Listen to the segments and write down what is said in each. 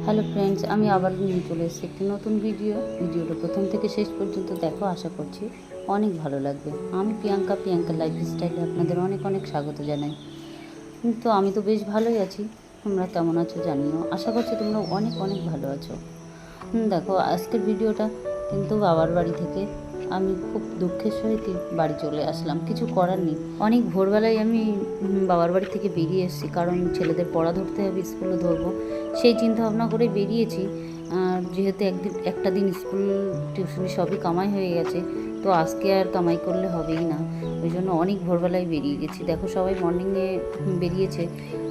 Hello friends, আমি আবার নিয়ে চলে এসেছি একটি নতুন ভিডিওটা প্রথম থেকে শেষ পর্যন্ত দেখো। আশা করছি অনেক ভালো লাগবে। আমি প্রিয়াঙ্কা লাইফস্টাইলে আপনাদের অনেক অনেক স্বাগত জানাই। তো আমি তো বেশ ভালোই আছি, তোমরা কেমন আছো জানিও। আশা করছি তোমরা অনেক অনেক ভালো আছো। দেখো, আজকের ভিডিওটা কিন্তু বাবার বাড়ি থেকে আমি খুব দুঃখের সহিত বাড়ি চলে আসলাম। কিছু করার নেই, অনেক ভোরবেলায় আমি বাবার বাড়ি থেকে বেরিয়ে এসেছি, কারণ ছেলেদের পড়া ধরতে হবে, স্কুলে ধরবো, সেই চিন্তা ভাবনা করে বেরিয়েছি। যেহেতু একটা দিন স্কুল টিউশনি সবই কামাই হয়ে গেছে, তো আজকে আর কামাই করলে হবেই না, ওই জন্য অনেক ভোরবেলায় বেরিয়ে গেছি। দেখো, সবাই মর্নিংয়ে বেরিয়েছে,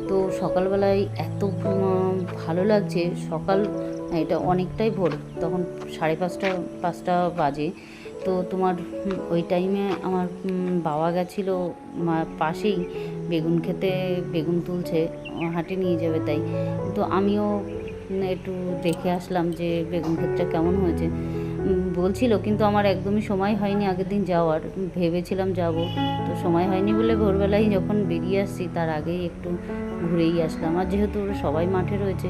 তো সকালবেলায় এত ভালো লাগছে। সকাল এটা অনেকটাই ভোর, তখন 5:30 বাজে। তো তোমার ওই টাইমে আমার বাবা গেছিলো পাশেই বেগুন খেতে, বেগুন তুলছে, হাটে নিয়ে যাবে তাই। তো আমিও একটু দেখে আসলাম যে বেগুন ক্ষেতটা কেমন হয়েছে। বলছিল, কিন্তু আমার একদমই সময় হয়নি আগের দিন যাওয়ার। ভেবেছিলাম যাব, তো সময় হয়নি বলে ভোরবেলায় যখন বেরিয়ে আসছি তার আগেই একটু ঘুরেই আসলাম। আর যেহেতু ওরা সবাই মাঠে রয়েছে,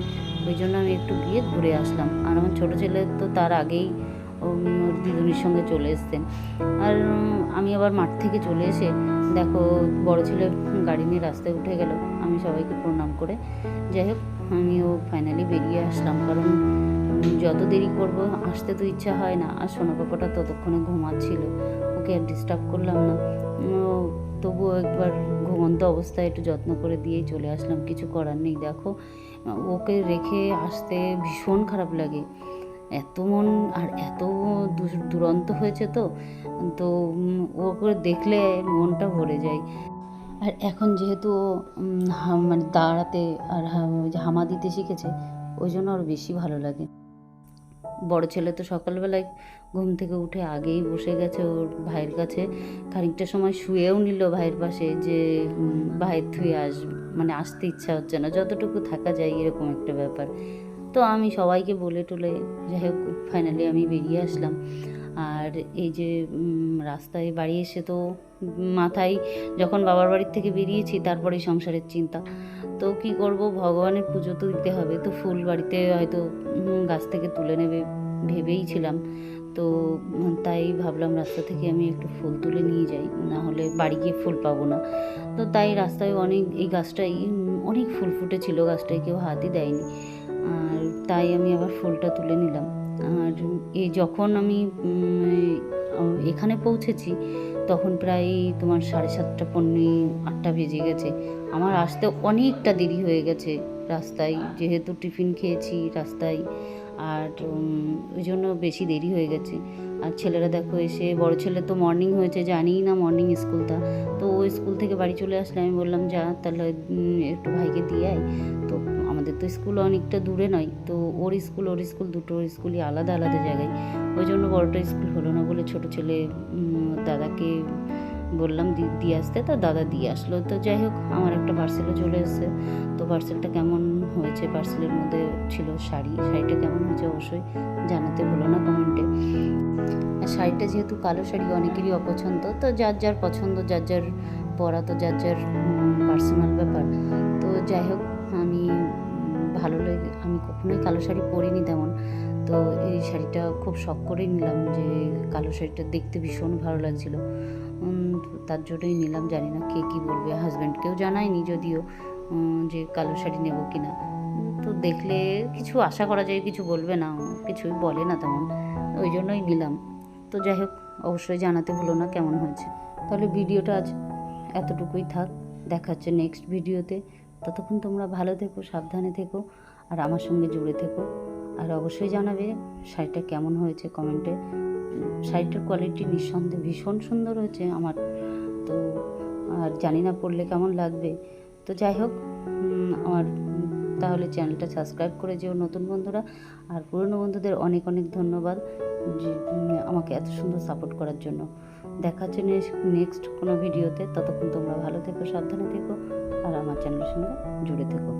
ওই জন্য আমি একটু গিয়ে ঘুরে আসলাম। আর আমার ছোটো ছেলে তো তার আগেই দিদুনির সঙ্গে চলে এসছেন। আর আমি আবার মাঠ থেকে চলে এসে দেখো, বড় ছেলে গাড়ি নিয়ে রাস্তায় উঠে গেল। আমি সবাইকে প্রণাম করে যাই হোক আমিও ফাইনালি বেরিয়ে আসলাম, কারণ যত দেরি করব আসতে তো ইচ্ছা হয় না। আর সোনা পাপাটা ততক্ষণে ঘুমাচ্ছিল, ওকে আর ডিস্টার্ব করলাম না। তবুও একবার ঘুমন্ত অবস্থায় একটু যত্ন করে দিয়েই চলে আসলাম। কিছু করার নেই। দেখো, ওকে রেখে আসতে ভীষণ খারাপ লাগে। এত মন আর এত দুরন্ত হয়েছে, তো তো ওকে দেখলে মনটা ভরে যায়। আর এখন যেহেতু মানে দাঁড়াতে আর হামা দিতে শিখেছে, ওই জন্য আরও বেশি ভালো লাগে। বড় ছেলে তো সকালবেলায় ঘুম থেকে উঠে আগেই বসে গেছে ওর ভাইয়ের কাছে, খানিকটা সময় শুয়েও নিল ভাইয়ের পাশে, যে ভাইয়ের থুয়ে মানে আসতে ইচ্ছা হচ্ছে না, যতটুকু থাকা যায় এরকম একটা ব্যাপার। তো আমি সবাইকে বলে টলে যাই হোক ফাইনালি আমি বেরিয়ে আসলাম। আর এই যে রাস্তায় বাড়ি এসে তো মাথায়, যখন বাবার বাড়ির থেকে বেরিয়েছি তারপরেই সংসারের চিন্তা। তো কি করব, ভগবানের পুজো তো দিতে হবে, তো ফুল বাড়িতে হয়তো গাছ থেকে তুলে নেবে ভেবেই ছিলাম। তো তাই ভাবলাম রাস্তা থেকে আমি একটু ফুল তুলে নিয়ে যাই, না হলে বাড়ি গিয়ে ফুল পাবো না। তো তাই রাস্তায় এই গাছটাই অনেক ফুল ফুটেছিল, গাছটায় কেউ হাতই দেয়নি। আর তাই আমি আবার ফুলটা তুলে নিলাম। আর এই যখন আমি এখানে পৌঁছেছি তখন প্রায় তোমার 7:30 8টা বেজে গেছে। আমার আসতে অনেকটা দেরি হয়ে গেছে রাস্তায়, যেহেতু টিফিন খেয়েছি রাস্তায়, আর ওই জন্য বেশি দেরি হয়ে গেছে। আর ছেলেরা দেখো এসে, বড় ছেলে তো মর্নিং হয়েছে, জানিই না মর্নিং স্কুলটা, তো ও স্কুল থেকে বাড়ি চলে আসলে আমি বললাম যা তাহলে একটু ভাইকে দিয়ে আয়। তো আমাদের তো স্কুল অনেকটা দূরে নয়, তো ওর স্কুল দুটো স্কুলই আলাদা আলাদা জায়গায়, ওই জন্য বড়টা স্কুল হলো না বলে ছোটো ছেলে দাদাকে বললাম দিয়ে আসতে, তো দাদা দিয়ে আসলো। তো যাই হোক আমার একটা পার্সেলও চলে এসেছে। তো পার্সেলটা কেমন হয়েছে, পার্সেলের মধ্যে ছিল শাড়িটা কেমন হয়েছে অবশ্যই জানাতে ভুলো না কমেন্টে। শাড়িটা যেহেতু কালো শাড়ি অনেকেরই অপছন্দ, তো যার যার পছন্দ, যার যার পরা, তো যার যার পার্সোনাল ব্যাপার। তো যাই হোক আমি ভালো লাগে, আমি কখনোই কালো শাড়ি পরিনি তেমন, তো এই শাড়িটা খুব শখ করেই নিলাম, যে কালো শাড়িটা দেখতে ভীষণ ভালো লাগছিলো, তার জন্যই নিলাম। জানি না কে কী বলবে, হাজব্যান্ডকেও জানাইনি যদিও যে কালো শাড়ি নেবো কিনা। তো দেখলে কিছু আশা করা যায় কিছু বলবে না, কিছুই বলে না তেমন, ওই জন্যই নিলাম। তো যাই হোক অবশ্যই জানাতে ভুলো না কেমন হয়েছে। তাহলে ভিডিওটা আজ এতটুকুই থাক, দেখা হচ্ছে নেক্সট ভিডিওতে। ততক্ষণ তোমরা ভালো থেকো, সাবধানে থেকো, আর আমার সঙ্গে জুড়ে থেকো। আর অবশ্যই জানাবে শাড়িটা কেমন হয়েছে কমেন্টে। শাড়িটার কোয়ালিটি নিঃসন্দেহে ভীষণ সুন্দর হয়েছে আমার, তো আর জানি না পরলে কেমন লাগবে। তো যাই হোক আমার তাহলে চ্যানেলটা সাবস্ক্রাইব করে যেও নতুন বন্ধুরা, আর পুরনো বন্ধুদের অনেক অনেক ধন্যবাদ যে আমাকে এত সুন্দর সাপোর্ট করার জন্য। দেখা হচ্ছে নেক্সট কোনো ভিডিওতে। ততক্ষণ তোমরা ভালো থেকো, সাবধানে থেকো, আর আমার চ্যানেলের সঙ্গে জুড়ে থেকো।